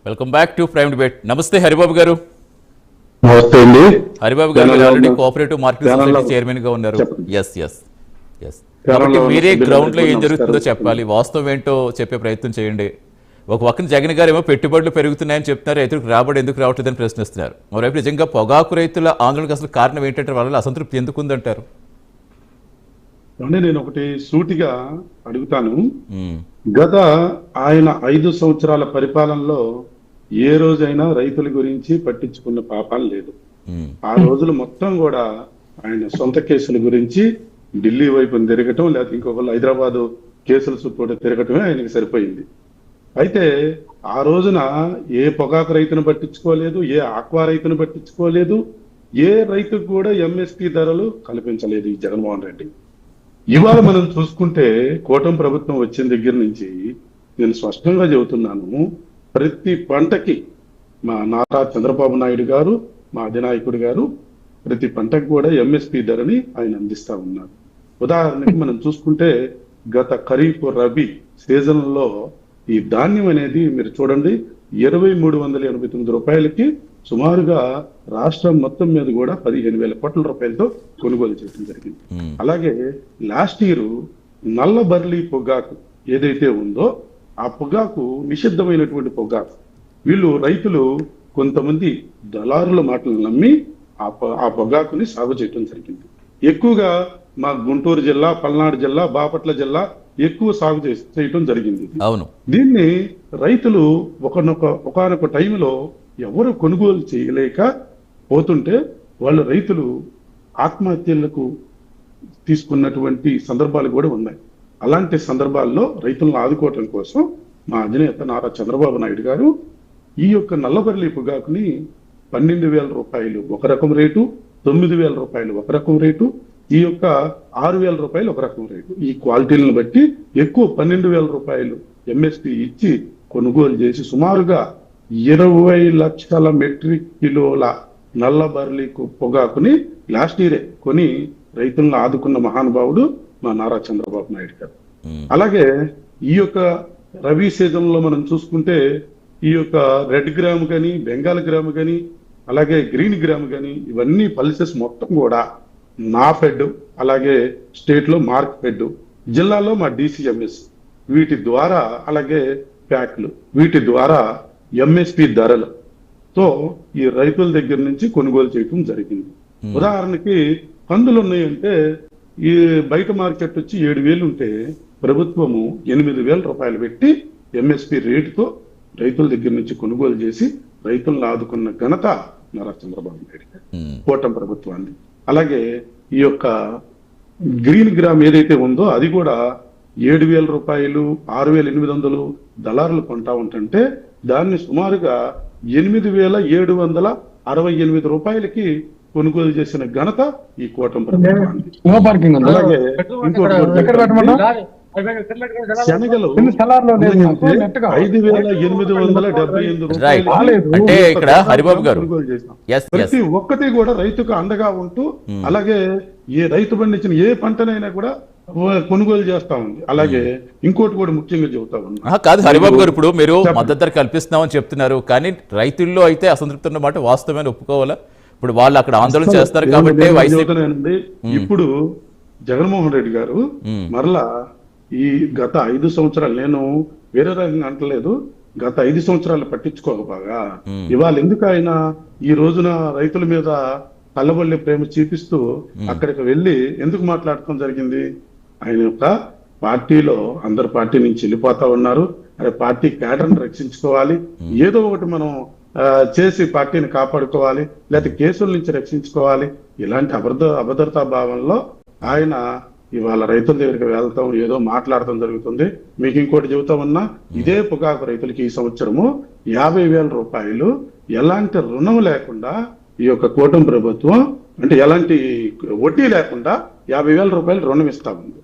Welcome back to prime debate. నమస్తే హరిబాబు గారు. నమస్తే అండి. హరిబాబు గారు already cooperative marketing society chairman గా ఉన్నారు. ఎస్ కాబట్టి మీరే గ్రౌండ్ లో ఏం జరుగుతుందో చెప్పాలి, వాస్తవం ఏంటో చెప్పే ప్రయత్నం చేయండి. ఒక పక్కన జగన్ గారు ఏమో పెట్టుబడులు పెరుగుతున్నాయని చెప్తున్నారు, రైతులకు రాబడి ఎందుకు రావట్లేదని ప్రశ్నిస్తున్నారు. మరోవైపు నిజంగా పొగాకు రైతుల ఆందోళనకు అసలు కారణం ఏంటంటే వాళ్ళ అసంతృప్తి ఎందుకు ఉందంటారు? నేను ఒకటి సూటిగా అడుగుతాను. గత ఆయన 5 సంవత్సరాల పరిపాలనలో ఏ రోజైనా రైతుల గురించి పట్టించుకున్న పాపాలు లేదు. ఆ రోజులు మొత్తం కూడా ఆయన సొంత కేసుల గురించి ఢిల్లీ వైపు తిరగటం, లేకపోతే ఇంకొకళ్ళు హైదరాబాద్ కేసుల చుట్టూ తిరగటమే ఆయనకి సరిపోయింది. అయితే ఆ రోజున ఏ పొగాకు రైతును పట్టించుకోలేదు, ఏ ఆక్వా రైతును పట్టించుకోలేదు, ఏ రైతుకు కూడా ఎంఎస్పీ ధరలు కల్పించలేదు ఈ జగన్మోహన్ రెడ్డి. ఇవాళ మనం చూసుకుంటే కూటమి ప్రభుత్వం వచ్చిన దగ్గర నుంచి నేను స్పష్టంగా చెబుతున్నాను, ప్రతి పంటకి మా నారా చంద్రబాబు నాయుడు గారు, మా అధినాయకుడు గారు ప్రతి పంటకు కూడా ఎంఎస్పీ ధరని ఆయన అందిస్తా ఉన్నారు. ఉదాహరణకి మనం చూసుకుంటే గత ఖరీఫ్ రబీ సీజన్ లో ఈ ధాన్యం అనేది మీరు చూడండి 2389 రూపాయలకి సుమారుగా రాష్ట్రం మొత్తం మీద కూడా 15,000 కోట్ల రూపాయలతో కొనుగోలు చేయడం జరిగింది. అలాగే లాస్ట్ ఇయర్ నల్ల బర్లీ పొగాకు ఏదైతే ఉందో ఆ పొగాకు నిషిద్ధమైనటువంటి పొగాకు, వీళ్ళు రైతులు కొంతమంది దళారుల మాటలు నమ్మి ఆ పొగాకుని సాగు చేయడం జరిగింది. ఎక్కువగా మా గుంటూరు జిల్లా, పల్నాడు జిల్లా, బాపట్ల జిల్లా ఎక్కువ సాగు చేయటం జరిగింది. అవును, దీన్ని రైతులు ఒకనొక టైంలో ఎవరు కొనుగోలు చేయలేక పోతుంటే వాళ్ళు రైతులు ఆత్మహత్యలకు తీసుకున్నటువంటి సందర్భాలు కూడా ఉన్నాయి. అలాంటి సందర్భాల్లో రైతులను ఆదుకోవటం కోసం మా అధినేత నారా చంద్రబాబు నాయుడు గారు ఈ యొక్క నల్లబర్లి పొగాకుని 12,000 రూపాయలు ఒక రకం రేటు, 9,000 రూపాయలు ఒక రకం రేటు, ఈ యొక్క 6,000 రూపాయలు ఒక రకం రేటు, ఈ క్వాలిటీలను బట్టి ఎక్కువ 12,000 రూపాయలు ఎంఎస్పీ ఇచ్చి కొనుగోలు చేసి సుమారుగా 20 లక్షల మెట్రిక్ కిలోల నల్ల బర్లీ పొగాకుని లాస్ట్ ఇయరే కొని రైతులను ఆదుకున్న మహానుభావుడు మా నారా చంద్రబాబు నాయుడు గారు. అలాగే ఈ యొక్క రబీ సీజన్ లో మనం చూసుకుంటే ఈ యొక్క రెడ్ గ్రామ్ కానీ, బెంగాల్ గ్రామ్ కానీ, అలాగే గ్రీన్ గ్రామ్ కానీ ఇవన్నీ పల్సెస్ మొత్తం కూడా నా ఫెడ్, అలాగే స్టేట్ లో మార్క్ ఫెడ్, జిల్లాలో మా డిసిఎంఎస్, వీటి ద్వారా అలాగే ప్యాక్లు, వీటి ద్వారా ఎంఎస్పి ధరలతో ఈ రైతుల దగ్గర నుంచి కొనుగోలు చేయడం జరిగింది. ఉదాహరణకి కందులు ఉన్నాయంటే ఈ బయట మార్కెట్ వచ్చి 7,000 ఉంటే ప్రభుత్వము 8,000 రూపాయలు పెట్టి ఎంఎస్పి రేటుతో రైతుల దగ్గర నుంచి కొనుగోలు చేసి రైతులను ఆదుకున్న ఘనత నారా చంద్రబాబు నాయుడు గారు, కూటమి ప్రభుత్వాన్ని. అలాగే ఈ యొక్క గ్రీన్ గ్రామ్ ఏదైతే ఉందో అది కూడా 7,000 రూపాయలు, 6,800 దళారులు కొంటా ఉంటుంటే దాన్ని సుమారుగా 8,768 రూపాయలకి కొనుగోలు చేసిన ఘనత ఈ కూటమి ప్రభుత్వానికి. అలాగే శనగలు 5,878 అంటే ఇక్కడ హరిబాబు గారు ప్రతి ఒక్కటి కూడా రైతుకు అండగా ఉంటూ, అలాగే ఏ రైతు పండించిన ఏ పంటనైనా కూడా కొనుగోలు చేస్తా ఉంది. అలాగే ఇంకోటి కూడా ముఖ్యంగా చెబుతా ఉన్నా కాదు హరిబాబు గారు, ఇప్పుడు మీరు మద్దతు ధర కల్పిస్తున్నామని చెప్తున్నారు, కానీ రైతుల్లో అయితే అసంతృప్తి ఉన్నమాట వాస్తవమైన ఒప్పుకోవాలా? ఇప్పుడు వాళ్ళు అక్కడ ఆందోళన చేస్తారు కాబట్టి ఇప్పుడు జగన్మోహన్ రెడ్డి గారు మరలా ఈ గత 5 సంవత్సరాలు, నేను వేరే రకంగా అంటలేదు, గత 5 సంవత్సరాలు పట్టించుకోకపోగా ఇవాళ ఎందుకు ఆయన ఈ రోజున రైతుల మీద కళ్ళబొల్లి ప్రేమ చూపిస్తూ అక్కడికి వెళ్ళి ఎందుకు మాట్లాడటం జరిగింది? ఆయన యొక్క పార్టీలో అందరు పార్టీ నుంచి వెళ్ళిపోతా ఉన్నారు, అదే పార్టీ క్యాడర్ని రక్షించుకోవాలి, ఏదో ఒకటి మనం చేసి పార్టీని కాపాడుకోవాలి, లేకపోతే కేసుల నుంచి రక్షించుకోవాలి, ఇలాంటి అభద్రతా భావంలో ఆయన ఇవాళ రైతుల దగ్గరికి వెళ్తాం, ఏదో మాట్లాడటం జరుగుతుంది. మీకు ఇంకోటి చెబుతా ఉన్నా, ఇదే పొగాకు రైతులకి ఈ సంవత్సరము 50,000 రూపాయలు ఎలాంటి రుణం లేకుండా ఈ యొక్క కూటమి ప్రభుత్వం, అంటే ఎలాంటి వడ్డీ లేకుండా 50,000 రూపాయలు రుణం ఇస్తా ఉంది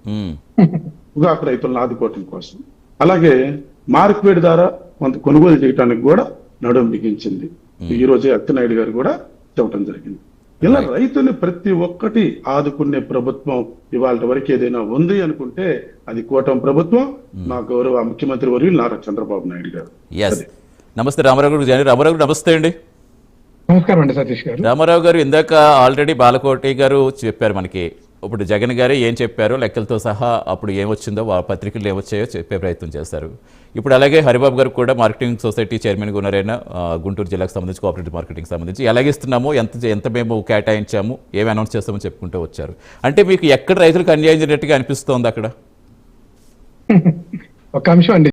పొగాకు రైతులను ఆదుకోవటం కోసం. అలాగే మార్కెట్ ద్వారా కొంత కొనుగోలు చేయడానికి కూడా నడుం బిగించింది. ఈ రోజే అక్కినాయుడు గారు కూడా చెప్పడం జరిగింది. ఇలా రైతుని ప్రతి ఒక్కటి ఆదుకునే ప్రభుత్వం ఇవాళ వరకు ఏదైనా ఉంది అనుకుంటే అది కూటమి ప్రభుత్వం, మా గౌరవ ముఖ్యమంత్రి వర్యులు నారా చంద్రబాబు నాయుడు గారు. నమస్తే రామారావు గారు జాయిన్. రామారావు గారు నమస్తే అండి. నమస్కారం అండి సతీష్ గారు. రామారావు గారు ఇందాక ఆల్రెడీ బాలకోటి గారు చెప్పారు మనకి. ఇప్పుడు జగన్ గారే ఏం చెప్పారో లెక్కలతో సహా అప్పుడు ఏమొచ్చిందో పత్రికలు ఏమొచ్చాయో చెప్పే ప్రయత్నం చేశారు. ఇప్పుడు అలాగే హరిబాబు గారు కూడా మార్కెటింగ్ సొసైటీ చైర్మన్గా ఉన్నారైనా గుంటూరు జిల్లాకు సంబంధించి కోఆపరేటివ్ మార్కెటింగ్ సంబంధించి ఎలాగిస్తున్నామో ఎంత మేము కేటాయించాము ఏమి అనౌన్స్ చేస్తామో చెప్పుకుంటూ వచ్చారు. అంటే మీకు ఎక్కడ రైతులకు అన్యాయం జరిగినట్టుగా అనిపిస్తోంది అక్కడ? ఒక అంశం అండి,